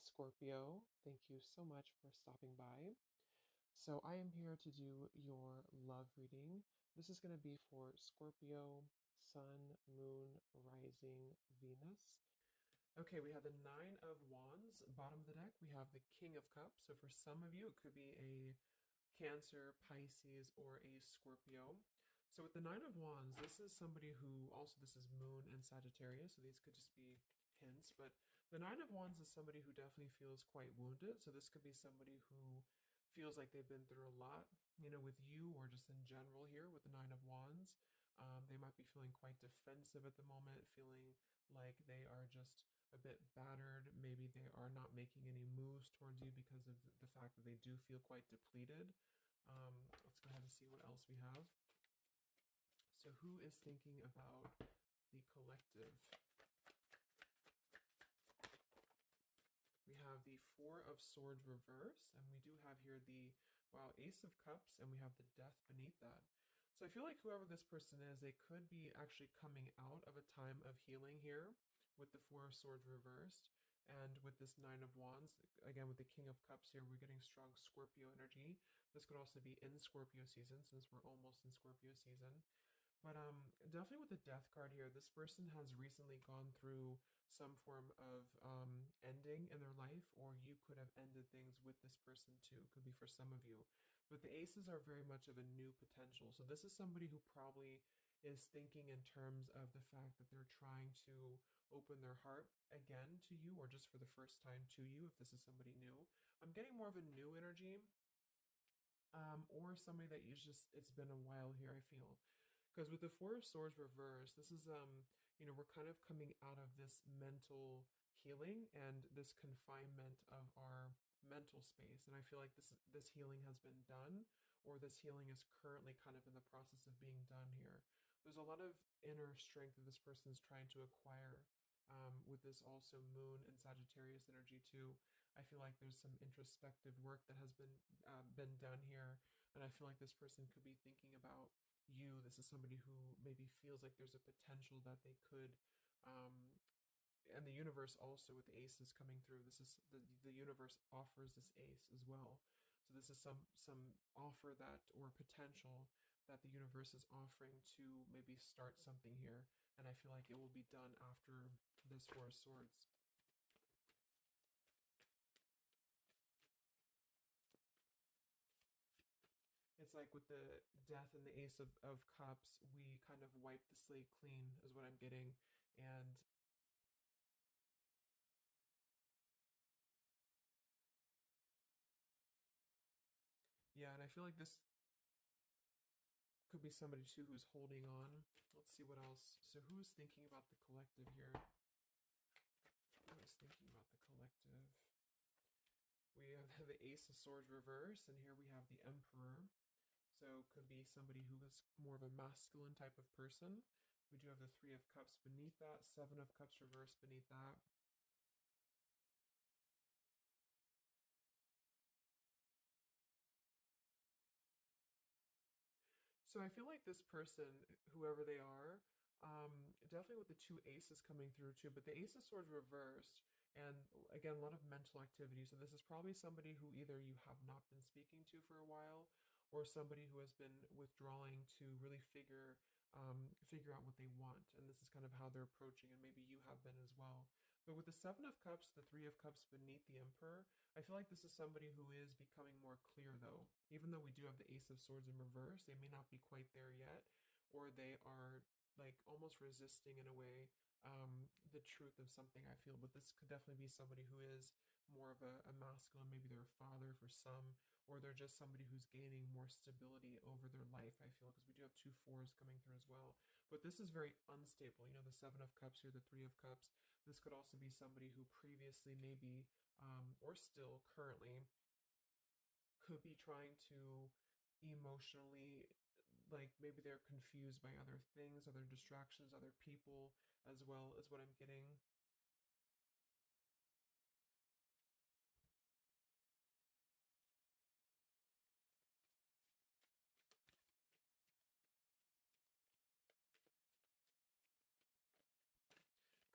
Scorpio. Thank you so much for stopping by. So, I am here to do your love reading. This is going to be for Scorpio, Sun, Moon, Rising, Venus. Okay, we have the Nine of Wands, bottom of the deck. We have the King of Cups. So, for some of you, it could be a Cancer, Pisces, or a Scorpio. So, with the Nine of Wands, this is somebody who also, this is Moon and Sagittarius. So, these could just be hints, but the Nine of Wands is somebody who definitely feels quite wounded. So this could be somebody who feels like they've been through a lot, with you or just in general here with the Nine of Wands. They might be feeling quite defensive at the moment, feeling like they are just a bit battered. Maybe they are not making any moves towards you because of the fact that they do feel quite depleted. Let's go ahead and see what else we have. So, who is thinking about the collective? We have the Four of Swords reverse, and we do have here the, wow, Ace of Cups, and we have the Death beneath that. So I feel like whoever this person is, they could be actually coming out of a time of healing here with the Four of Swords reversed. And with this Nine of Wands, again, with the King of Cups here, we're getting strong Scorpio energy. This could also be in Scorpio season, since we're almost in Scorpio season. But definitely with the death card here, this person has recently gone through some form of ending in their life, or you could have ended things with this person too. Could be for some of you. But the aces are very much of a new potential. So this is somebody who probably is thinking in terms of the fact that they're trying to open their heart again to you, or just for the first time to you, if this is somebody new. I'm getting more of a new energy, or somebody that you just, it's been a while here, I feel. Because with the Four of Swords reversed, this is we're kind of coming out of this mental healing and this confinement of our mental space. And I feel like this healing has been done, or this healing is currently kind of in the process of being done here. There's a lot of inner strength that this person is trying to acquire. With this also Moon and Sagittarius energy too, I feel like there's some introspective work that has been done here, and I feel like this person could be thinking about you. This is somebody who maybe feels like there's a potential that they could, um, and the universe also with the aces coming through. This is the universe offers this ace as well. So this is some offer that, or potential that the universe is offering to maybe start something here. And I feel like it will be done after this Four of Swords. It's like with the death and the ace of cups, we kind of wipe the slate clean, is what I'm getting. And yeah, and I feel like this could be somebody too who's holding on. Let's see what else. So who's thinking about the collective here? Who is thinking about the collective? We have the Ace of Swords reverse, and here we have the Emperor. So could be somebody who is more of a masculine type of person. We do have the Three of Cups beneath that, Seven of Cups reversed beneath that. So I feel like this person, whoever they are, definitely with the two aces coming through too, but the ace of swords reversed, and again, a lot of mental activity. So this is probably somebody who either you have not been speaking to for a while, or somebody who has been withdrawing to really figure out what they want. And this is kind of how they're approaching, and maybe you have been as well. But with the Seven of Cups, the Three of Cups beneath the Emperor, I feel like this is somebody who is becoming more clear, though. Even though we do have the Ace of Swords in reverse, they may not be quite there yet, or they are like almost resisting in a way the truth of something, I feel. But this could definitely be somebody who is more of a masculine, maybe they're a father for some, or they're just somebody who's gaining more stability over their life, I feel, because we do have two fours coming through as well. But this is very unstable. The Seven of Cups here, the Three of Cups. This could also be somebody who previously maybe, or still currently, could be trying to emotionally, like maybe they're confused by other things, other distractions, other people, as well as what I'm getting.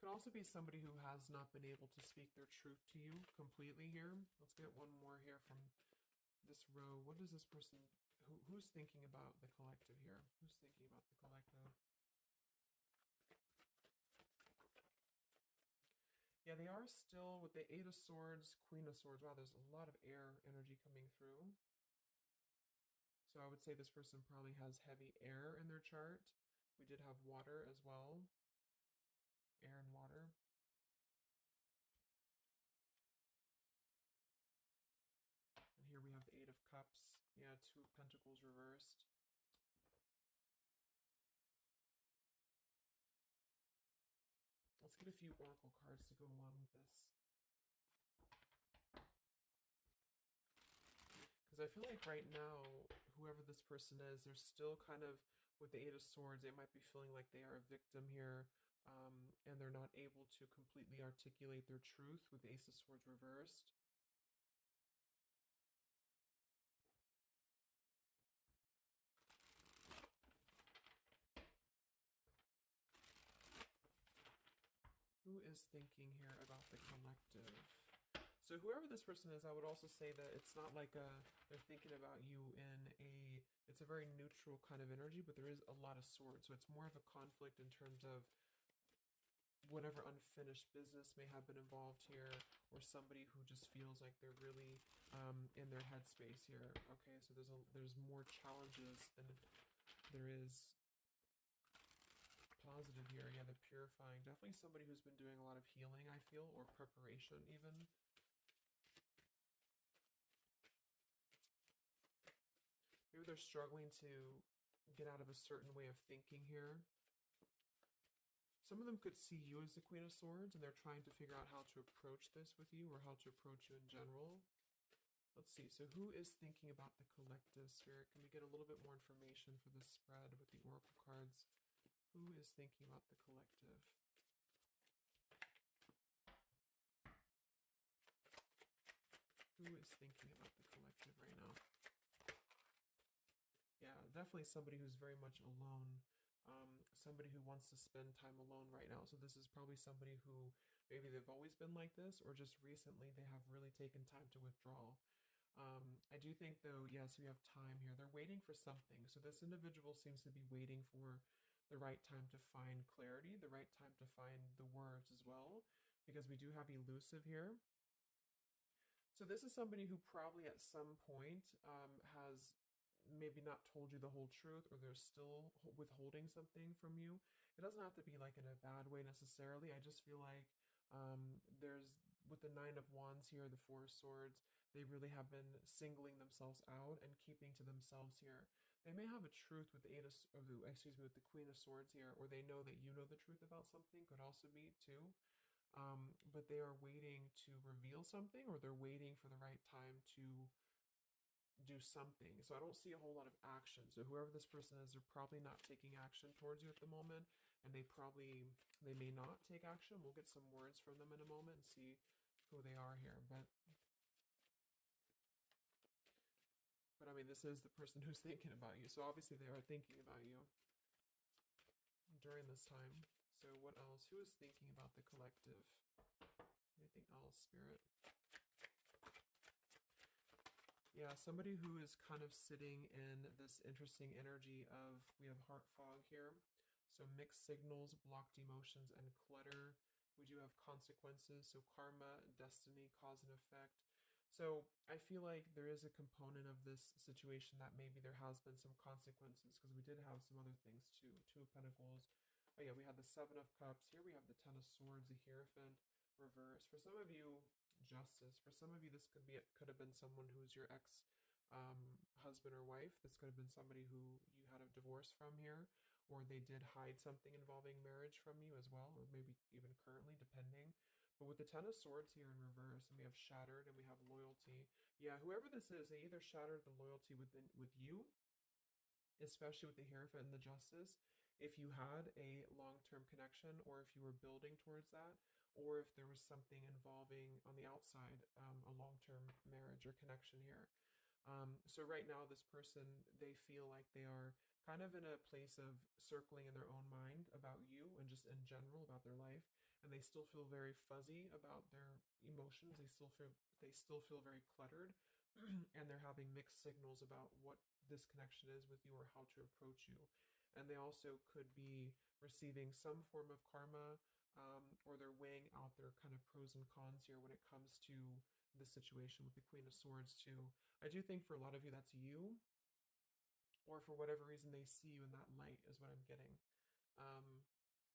Could Could also be somebody who has not been able to speak their truth to you completely here. Let's get one more here from this row. What is this person, who's thinking about the collective here? Who's thinking about the collective? Yeah, they are still with the Eight of Swords, Queen of Swords. Wow, there's a lot of air energy coming through. So I would say this person probably has heavy air in their chart. We did have water as well. Air and water. And here we have the Eight of Cups. Yeah, Two of Pentacles reversed. Let's get a few oracle cards to go along with this. Because I feel like right now, whoever this person is, they're still kind of, with the Eight of Swords, they might be feeling like they are a victim here, and they're not able to completely articulate their truth with the Ace of Swords reversed. Who is thinking here about the collective? So whoever this person is, I would also say that it's not like they're thinking about you in it's a very neutral kind of energy, but there is a lot of swords. So it's more of a conflict in terms of whatever unfinished business may have been involved here, or somebody who just feels like they're really in their headspace here. Okay, so there's more challenges than there is positive here. Yeah, the purifying. Definitely somebody who's been doing a lot of healing, I feel, or preparation even. Maybe they're struggling to get out of a certain way of thinking here. Some of them could see you as the Queen of Swords, and they're trying to figure out how to approach this with you, or how to approach you in general. Let's see. So who is thinking about the collective, Spirit? Can we get a little bit more information for this spread with the oracle cards? Who is thinking about the collective? Who is thinking about the collective right now? Yeah, definitely somebody who's very much alone. Somebody who wants to spend time alone right now. So this is probably somebody who maybe they've always been like this, or just recently they have really taken time to withdraw. I do think though, yes, we have time here. They're waiting for something. So this individual seems to be waiting for the right time to find clarity, the right time to find the words as well, because we do have elusive here. So this is somebody who probably at some point has maybe not told you the whole truth, or they're still withholding something from you. It doesn't have to be like in a bad way necessarily. I just feel like there's, with the Nine of Wands here, the Four of Swords, they really have been singling themselves out and keeping to themselves here. They may have a truth with the with the Queen of Swords here, or they know that you know the truth about something, could also be too. But they are waiting to reveal something, or they're waiting for the right time to do something. So I don't see a whole lot of action. So whoever this person is, they're probably not taking action towards you at the moment, and they may not take action. We'll get some words from them in a moment and see who they are here. But I mean, this is the person who's thinking about you. So obviously they are thinking about you during this time. So what else? Who is thinking about the collective? Anything else, Spirit? Yeah, somebody who is kind of sitting in this interesting energy of, we have heart fog here. So mixed signals, blocked emotions, and clutter. We do have consequences, so karma, destiny, cause and effect. So I feel like there is a component of this situation that maybe there has been some consequences, because we did have some other things too. Two of Pentacles. Oh yeah, we had the Seven of Cups. Here we have the Ten of Swords, the Hierophant, reverse. For some of you, Justice. For some of you, this could have been someone who's your ex husband or wife. This could have been somebody who you had a divorce from here, or they did hide something involving marriage from you as well, or maybe even currently, depending. But with the Ten of Swords here in reverse, and we have shattered, and we have loyalty. Yeah, whoever this is, they either shattered the loyalty with you, especially with the Hierophant and the Justice, if you had a long-term connection, or if you were building towards that, or if there was something involving on the outside, a long-term marriage or connection here. So right now, this person, they feel like they are kind of in a place of circling in their own mind about you and just in general about their life, and they still feel very fuzzy about their emotions. They still feel very cluttered, and they're having mixed signals about what this connection is with you or how to approach you. And they also could be receiving some form of karma, or they're weighing out their kind of pros and cons here when it comes to the situation with the Queen of Swords too. I do think for a lot of you that's you, or for whatever reason they see you in that light is what I'm getting. Um,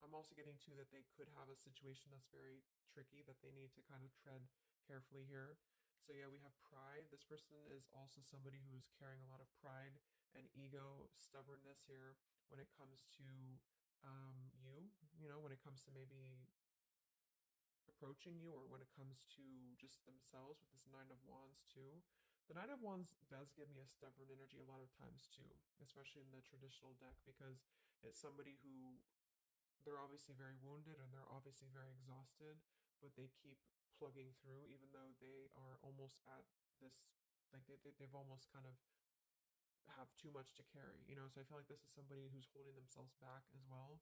I'm also getting too that they could have a situation that's very tricky that they need to kind of tread carefully here. So yeah, we have pride. This person is also somebody who's carrying a lot of pride and ego, stubbornness here when it comes to when it comes to maybe approaching you, or when it comes to just themselves with this Nine of Wands too. The Nine of Wands does give me a stubborn energy a lot of times too, especially in the traditional deck, because it's somebody who, they're obviously very wounded and they're obviously very exhausted, but they keep plugging through even though they are almost at this, like they've almost kind of have too much to carry, so I feel like this is somebody who's holding themselves back as well.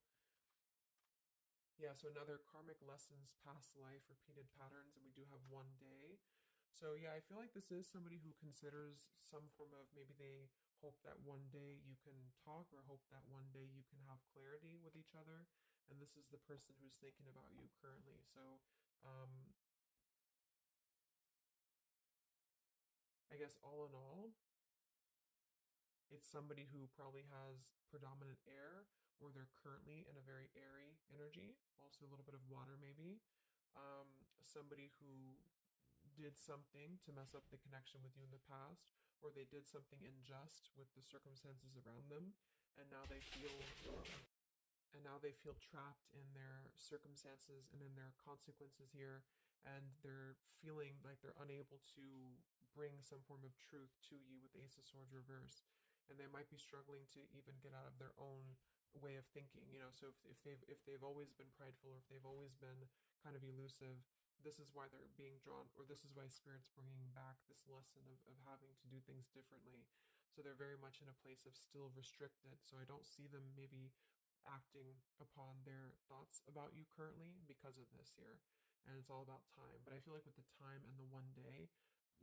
Yeah, so another karmic lessons, past life, repeated patterns, and we do have one day. So yeah, I feel like this is somebody who considers some form of, maybe they hope that one day you can talk, or hope that one day you can have clarity with each other. And this is the person who's thinking about you currently. So I guess all in all, it's somebody who probably has predominant air, or they're currently in a very airy energy, also a little bit of water maybe. Somebody who did something to mess up the connection with you in the past, or they did something unjust with the circumstances around them, and now they feel trapped in their circumstances and in their consequences here, and they're feeling like they're unable to bring some form of truth to you with the Ace of Swords reverse, and they might be struggling to even get out of their own way of thinking. So if they've always been prideful, or if they've always been kind of elusive, this is why they're being drawn, or this is why Spirit's bringing back this lesson of having to do things differently. So they're very much in a place of still restricted. So I don't see them maybe acting upon their thoughts about you currently because of this here. And it's all about time. But I feel like with the time and the one day,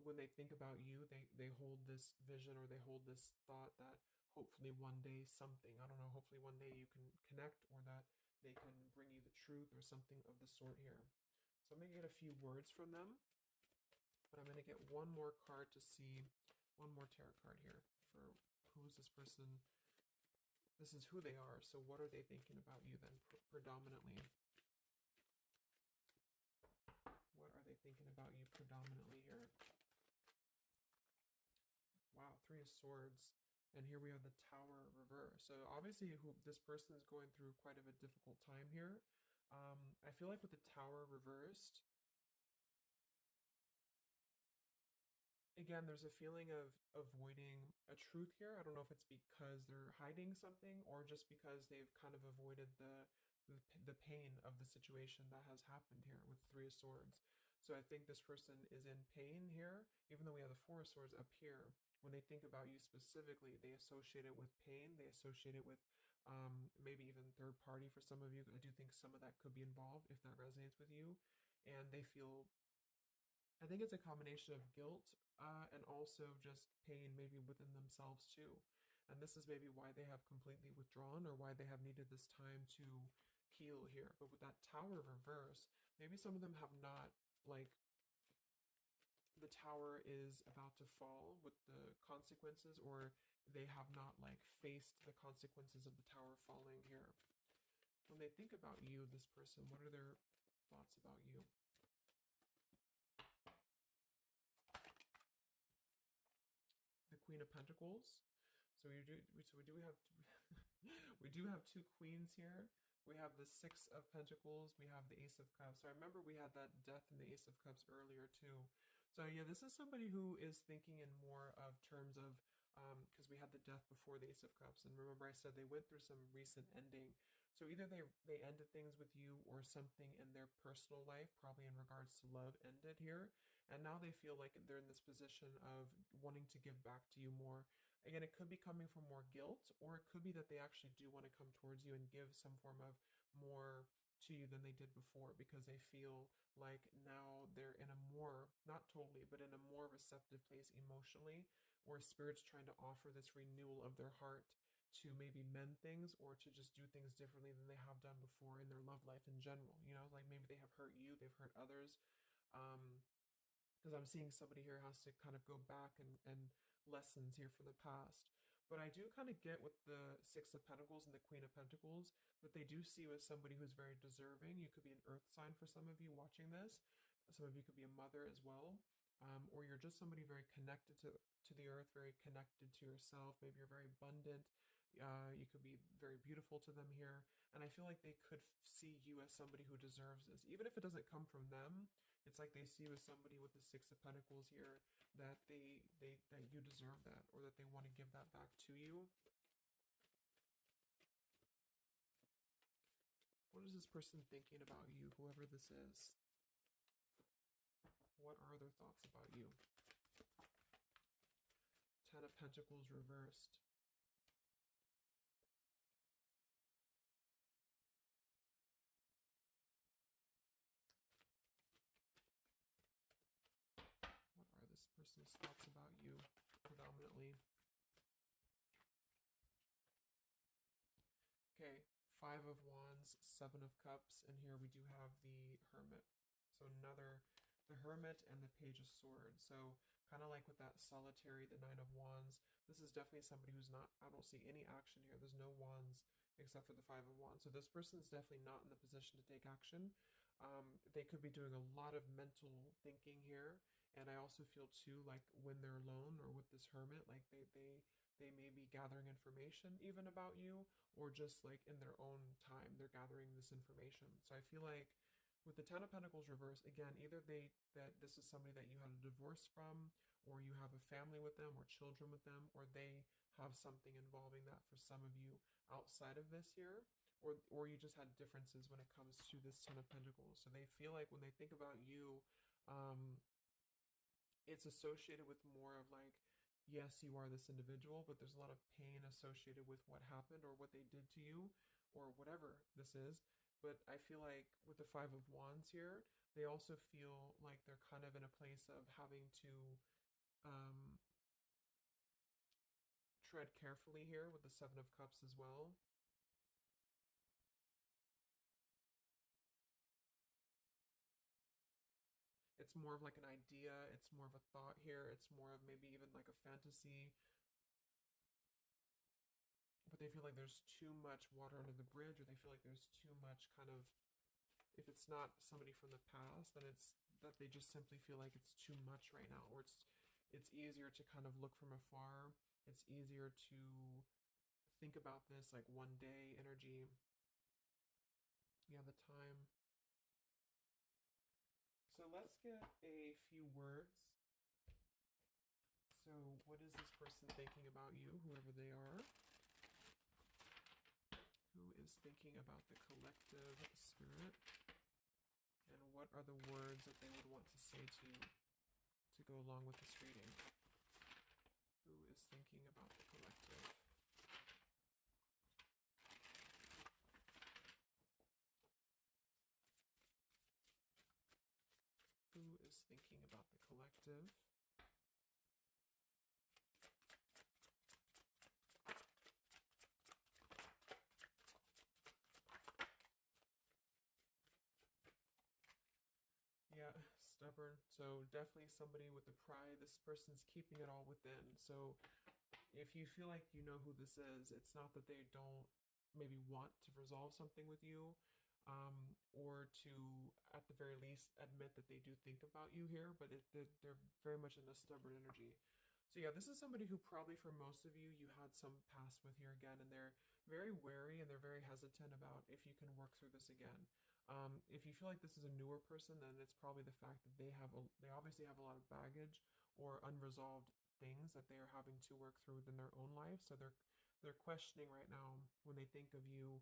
when they think about you, they hold this vision, or they hold this thought that hopefully one day something, I don't know, hopefully one day you can connect, or that they can bring you the truth or something of the sort here. So I'm going to get a few words from them, but I'm going to get one more card to see, one more tarot card here for who is this person. This is who they are. So what are they thinking about you then, predominantly? What are they thinking about you predominantly here? Wow, Three of Swords. And here we have the Tower reverse. So obviously this person is going through quite of a difficult time here. I feel like with the Tower reversed, again, there's a feeling of avoiding a truth here. I don't know if it's because they're hiding something, or just because they've kind of avoided the pain of the situation that has happened here with Three of Swords. So I think this person is in pain here, even though we have the Four of Swords up here. When they think about you specifically, they associate it with pain. They associate it with maybe even third party for some of you. I do think some of that could be involved if that resonates with you. And they feel, I think it's a combination of guilt, and also just pain maybe within themselves too. And this is maybe why they have completely withdrawn, or why they have needed this time to heal here. But with that Tower reverse, maybe some of them have not, like, the tower is about to fall with the consequences, or they have not like faced the consequences of the tower falling here. When they think about you, this person, what are their thoughts about you? The Queen of Pentacles. So we do have we do have two queens here. We have the Six of Pentacles. We have the Ace of Cups. So I remember we had that Death and the Ace of Cups earlier too. So yeah, this is somebody who is thinking in more of terms of, because we had the Death before the Ace of Cups, and remember I said they went through some recent ending. So either they ended things with you, or something in their personal life, probably in regards to love, ended here. And now they feel like they're in this position of wanting to give back to you more. again, it could be coming from more guilt, or it could be that they actually do want to come towards you and give some form of more to you than they did before, because they feel like now they're in a more, not totally, but in a more receptive place emotionally, where spirit's trying to offer this renewal of their heart to maybe mend things, or to just do things differently than they have done before in their love life in general. You know, like maybe they have hurt you, they've hurt others. Um, because I'm seeing somebody here has to kind of go back and lessons here from the past. But I do kind of get with the Six of Pentacles and the Queen of Pentacles that they do see you as somebody who's very deserving. You could be an earth sign for some of you watching this. Some of you could be a mother as well. Or you're just somebody very connected to the earth, very connected to yourself. Maybe you're very abundant. You could be very beautiful to them here. And I feel like they could see you as somebody who deserves this. Even if it doesn't come from them, it's like they see you as somebody with the Six of Pentacles here, that that you deserve that, or that they want to give that back to you. What is this person thinking about you, whoever this is? What are their thoughts about you? Ten of Pentacles reversed. What are this person's thoughts about you, predominantly? Okay, Five of Wands, Seven of Cups, and here we do have the Hermit. So the Hermit and the Page of Swords. So kind of like with that solitary, the Nine of Wands, this is definitely somebody who's not, I don't see any action here. There's no wands except for the Five of Wands. So this person's definitely not in the position to take action. They could be doing a lot of mental thinking here. And I also feel too, like when they're alone or with this hermit, like they may be gathering information even about you, or just like in their own time, they're gathering this information. So I feel like with the Ten of Pentacles reverse, again, either that this is somebody that you had a divorce from, or you have a family with them, or children with them, or they have something involving that for some of you outside of this here, or you just had differences when it comes to this Ten of Pentacles. So they feel like when they think about you, um, it's associated with more of like, yes, you are this individual, but there's a lot of pain associated with what happened or what they did to you or whatever this is. But I feel like with the Five of Wands here, they also feel like they're kind of in a place of having to um, tread carefully here with the Seven of Cups as well. It's more of like an idea, it's more of a thought here, it's more of maybe even like a fantasy, but they feel like there's too much water under the bridge, or they feel like there's too much kind of, if it's not somebody from the past, then it's that they just simply feel like it's too much right now, or it's easier to kind of look from afar. It's easier to think about this like one day energy. Yeah, the time. So let's get a few words. So what is this person thinking about you, whoever they are? Who is thinking about the collective spirit? And what are the words that they would want to say to go along with this reading? Who is thinking about the collective? Who is thinking about the collective? Yeah, stubborn. So definitely somebody with the pride. This person's keeping it all within. So if you feel like you know who this is, it's not that they don't maybe want to resolve something with you, or to, at the very least, admit that they do think about you here, but they're very much in a stubborn energy. So yeah, this is somebody who probably for most of you, you had some past with here again, and they're very wary and they're very hesitant about if you can work through this again. If you feel like this is a newer person, then it's probably the fact that they obviously have a lot of baggage or unresolved things that they are having to work through within their own life. So they're questioning right now when they think of you,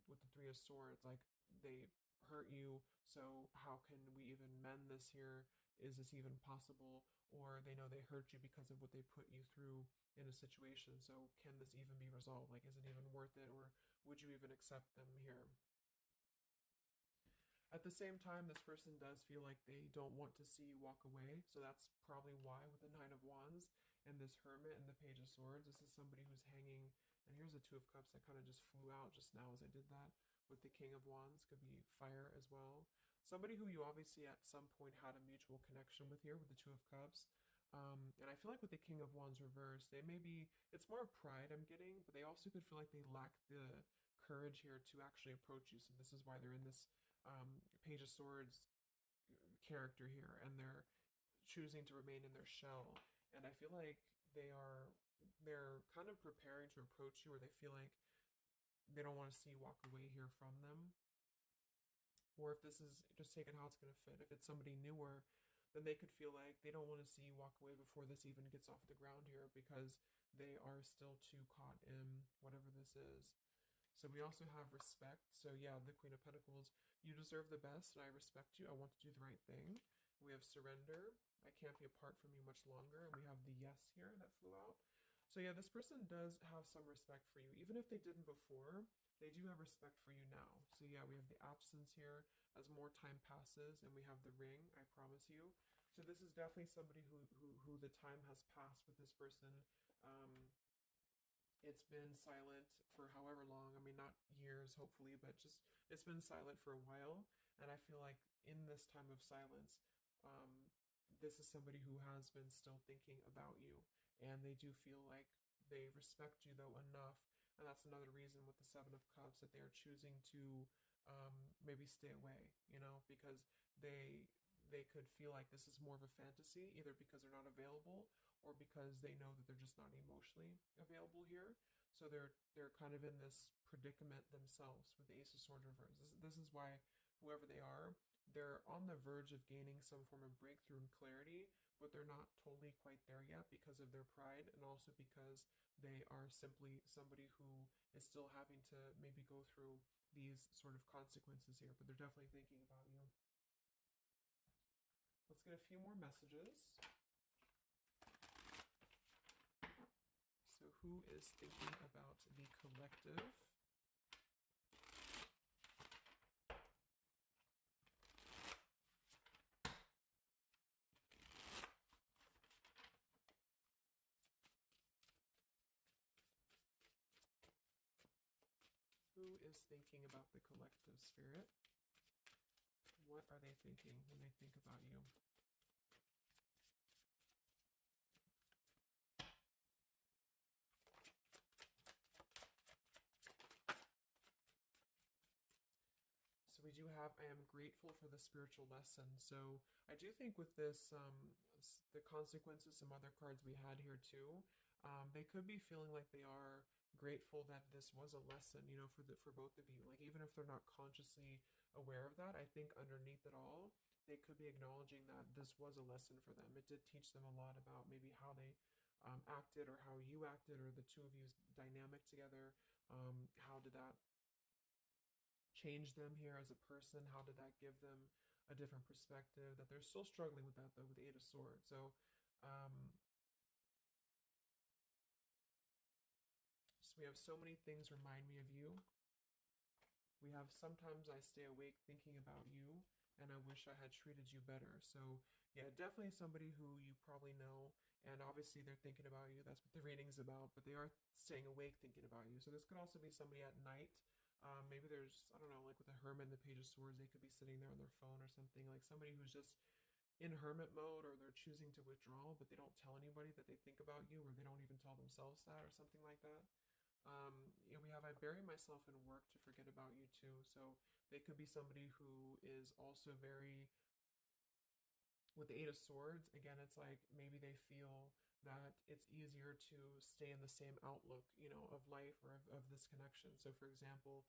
with the Three of Swords, like they hurt you. So how can we even mend this here? is this even possible? Or they know they hurt you because of what they put you through in a situation. So can this even be resolved? Like, is it even worth it? Or would you even accept them here? At the same time, this person does feel like they don't want to see you walk away. So that's probably why with the Nine of Wands and this Hermit and the Page of Swords, this is somebody who's hanging. And here's the Two of Cups that kind of just flew out just now as I did that. With the King of Wands, could be fire as well. Somebody who you obviously at some point had a mutual connection with here with the Two of Cups. And I feel like with the King of Wands reversed, they may be, it's more of pride I'm getting, but they also could feel like they lack the courage here to actually approach you. So this is why they're in this Page of Swords character here, and they're choosing to remain in their shell. And I feel like they're kind of preparing to approach you, or they feel like they don't want to see you walk away here from them. Or if this is just taking how it's going to fit, if it's somebody newer, then they could feel like they don't want to see you walk away before this even gets off the ground here because they are still too caught in whatever this is. So we also have respect. So yeah, the Queen of Pentacles, you deserve the best and I respect you. I want to do the right thing. We have surrender. I can't be apart from you much longer. And we have the yes here that flew out. So yeah, this person does have some respect for you. Even if they didn't before, they do have respect for you now. So yeah, we have the absence here as more time passes, and we have the ring, I promise you. So this is definitely somebody who the time has passed with this person. It's been silent for however long. I mean, not years, hopefully, but just it's been silent for a while. And I feel like in this time of silence, this is somebody who has been still thinking about you. And they do feel like they respect you, though, enough. And that's another reason with the Seven of Cups that they are choosing to maybe stay away, because they could feel like this is more of a fantasy, either because they're not available or because they know that they're just not emotionally available here. So they're kind of in this predicament themselves with the Ace of Swords reverse. This is why whoever they are, they're on the verge of gaining some form of breakthrough and clarity, but they're not totally quite there yet because of their pride and also because they are simply somebody who is still having to maybe go through these sort of consequences here, but they're definitely thinking about you. Let's get a few more messages. So who is thinking about the collective? Who is thinking about the collective, Spirit? What are they thinking when they think about you? So we do have, I am grateful for the spiritual lesson. So I do think with this, the consequences, some other cards we had here too, they could be feeling like they are grateful that this was a lesson, for both of you. Like even if they're not consciously aware of that, I think underneath it all, they could be acknowledging that this was a lesson for them. It did teach them a lot about maybe how they acted or how you acted or the two of you's dynamic together. How did that change them here as a person? How did that give them a different perspective? That they're still struggling with that though, with the Eight of Swords. So we have so many things remind me of you. We have sometimes I stay awake thinking about you and I wish I had treated you better. So yeah, definitely somebody who you probably know, and obviously they're thinking about you. That's what the reading is about, but they are staying awake thinking about you. So this could also be somebody at night. Maybe there's, I don't know, like with the Hermit and the Page of Swords, they could be sitting there on their phone or something. Like somebody who's just in hermit mode, or they're choosing to withdraw, but they don't tell anybody that they think about you, or they don't even tell themselves that, or something like that. We have I bury myself in work to forget about you too. So they could be somebody who is also very, with the Eight of Swords, again, it's like maybe they feel that it's easier to stay in the same outlook, of life or of this connection. So for example,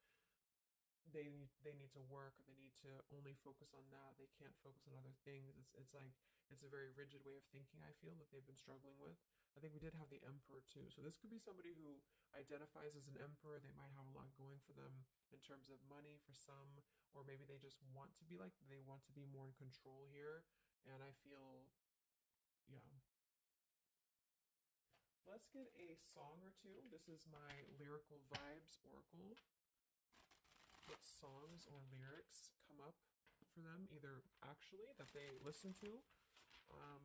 they need to work, or they need to only focus on that. They can't focus on other things. It's like it's a very rigid way of thinking, I feel, that they've been struggling with. I think we did have the Emperor too. So this could be somebody who identifies as an emperor. They might have a lot going for them in terms of money for some, or maybe they just want to be like, they want to be more in control here. And I feel, yeah. Let's get a song or two. This is my Lyrical Vibes Oracle. What songs or lyrics come up for them, either actually that they listen to, um,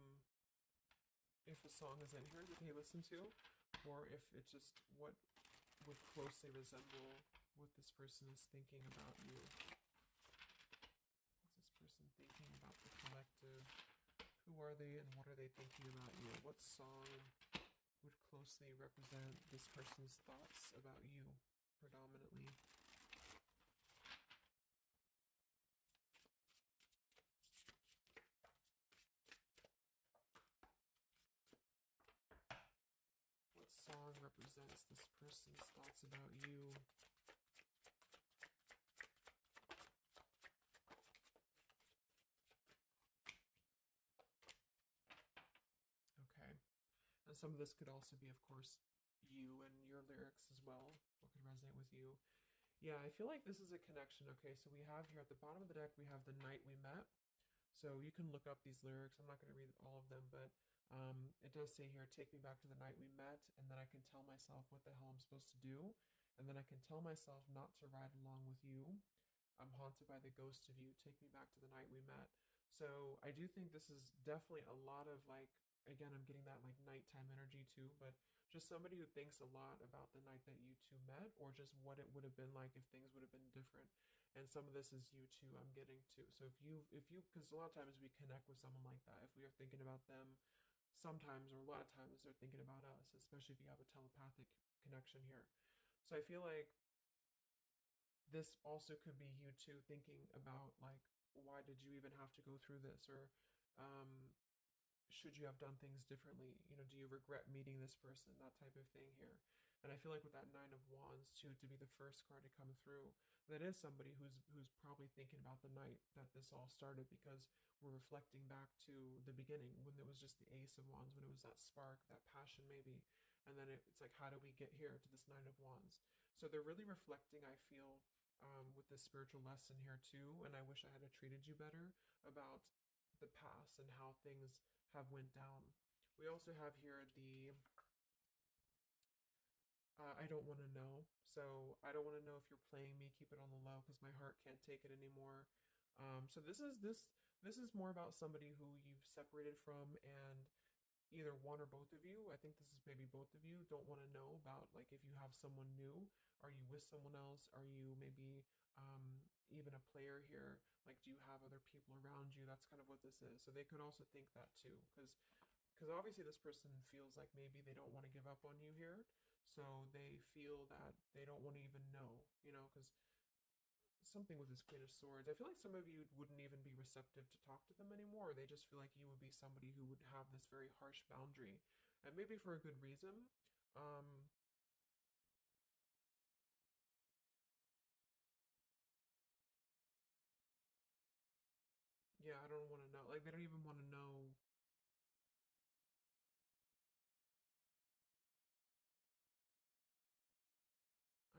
if a song is in here that they listen to, or if it's just what would closely resemble what this person is thinking about you. What's this person thinking about the collective? Who are they and what are they thinking about you? What song would closely represent this person's thoughts about you predominantly? What song represents this person's thoughts about you? Okay. And some of this could also be, of course, you and your lyrics as well. What could resonate with you? Yeah, I feel like this is a connection. Okay, so we have here at the bottom of the deck, we have The Night We Met. So you can look up these lyrics. I'm not going to read all of them, but it does say here, take me back to the night we met, and then I can tell myself what the hell I'm supposed to do. And then I can tell myself not to ride along with you. I'm haunted by the ghost of you. Take me back to the night we met. So I do think this is definitely a lot of like, again, I'm getting that like nighttime energy too, but just somebody who thinks a lot about the night that you two met, or just what it would have been like if things would have been different. And some of this is you too, I'm getting to. So if you, because a lot of times we connect with someone like that. If we are thinking about them, sometimes or a lot of times they're thinking about us, especially if you have a telepathic connection here. So I feel like this also could be you too thinking about like, why did you even have to go through this, or um, should you have done things differently? You know, do you regret meeting this person? That type of thing here. And I feel like with that Nine of Wands too, to be the first card to come through, that is somebody who's probably thinking about the night that this all started, because we're reflecting back to the beginning when it was just the Ace of Wands, when it was that spark, that passion maybe. And then it's like, how do we get here to this Nine of Wands? So they're really reflecting, I feel, with this spiritual lesson here too. And I wish I had treated you better about the past and how things have went down. We also have here the I don't want to know. So I don't want to know if you're playing me. Keep it on the low because my heart can't take it anymore. So this is more about somebody who you've separated from, and either one or both of you, I think this is maybe both of you, don't want to know about like if you have someone new. Are you with someone else? Are you maybe even a player here? Like, do you have other people around you? That's kind of what this is. So they could also think that too, because obviously this person feels like maybe they don't want to give up on you here. So they feel that they don't want to even know, because something with this Queen of Swords, I feel like some of you wouldn't even be receptive to talk to them anymore. Or they just feel like you would be somebody who would have this very harsh boundary, and maybe for a good reason. Um, yeah, I don't want to know. Like, they don't even want to know.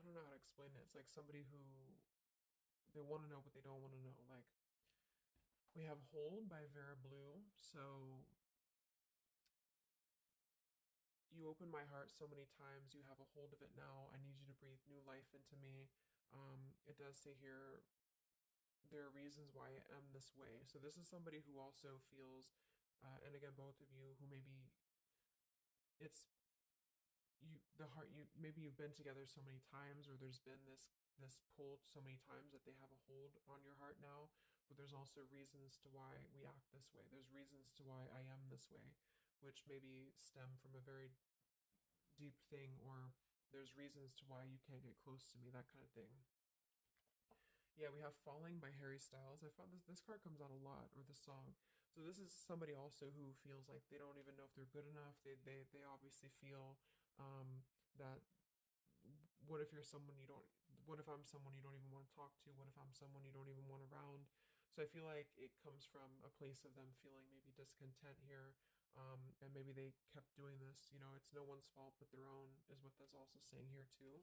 I don't know how to explain it. It's like somebody who they want to know, but they don't want to know. Like, we have Hold by Vera Blue. So you open my heart so many times. You have a hold of it now. I need you to breathe new life into me. It does say here, there are reasons why I am this way. So this is somebody who also feels, and again, both of you who maybe it's you, the heart, you maybe you've been together so many times, or there's been this pull so many times that they have a hold on your heart now. But there's also reasons to why we act this way. There's reasons to why I am this way, which maybe stem from a very deep thing, or there's reasons to why you can't get close to me, that kind of thing. Yeah, we have Falling by Harry Styles. I found this card comes out a lot, or the song. So this is somebody also who feels like they don't even know if they're good enough. They obviously feel that what if you're someone you don't what if I'm someone you don't even want to talk to? What if I'm someone you don't even want around? So I feel like it comes from a place of them feeling maybe discontent here. And maybe they kept doing this. It's no one's fault but their own, is what that's also saying here too.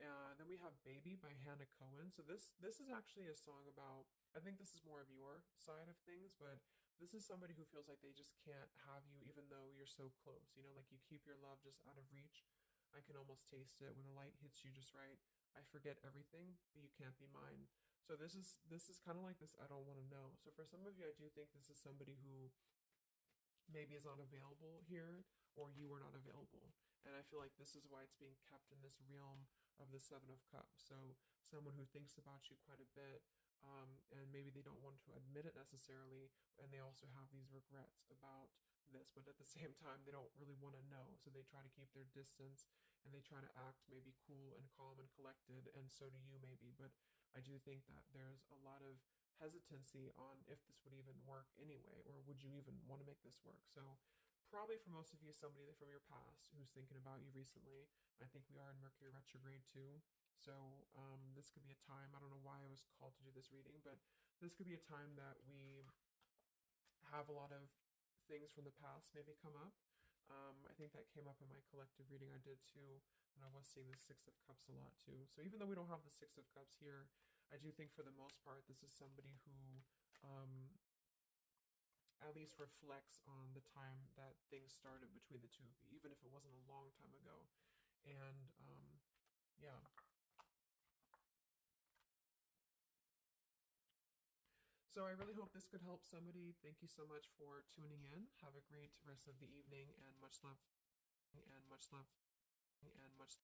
Then we have Baby by Hannah Cohen. So this is actually a song about, I think this is more of your side of things, but this is somebody who feels like they just can't have you even though you're so close. You know, like you keep your love just out of reach. I can almost taste it when the light hits you just right. I forget everything, but you can't be mine. So this is kind of like this I don't want to know. So for some of you, I do think this is somebody who maybe is not available here or you are not available. And I feel like this is why it's being kept in this realm of the Seven of Cups. So someone who thinks about you quite a bit, and maybe they don't want to admit it necessarily, and they also have these regrets about this, but at the same time, they don't really want to know. So they try to keep their distance and they try to act maybe cool and calm and collected, and so do you maybe. But I do think that there's a lot of hesitancy on if this would even work anyway, or would you even want to make this work. So probably for most of you, somebody from your past who's thinking about you recently. I think we are in Mercury retrograde too. So this could be a time, I don't know why I was called to do this reading, but this could be a time that we have a lot of things from the past maybe come up. I think that came up in my collective reading I did too, and I was seeing the Six of Cups a lot too. So even though we don't have the Six of Cups here, I do think for the most part this is somebody who at least reflects on the time that things started between the two of you, even if it wasn't a long time ago. And yeah. So I really hope this could help somebody. Thank you so much for tuning in. Have a great rest of the evening and much love and much love and much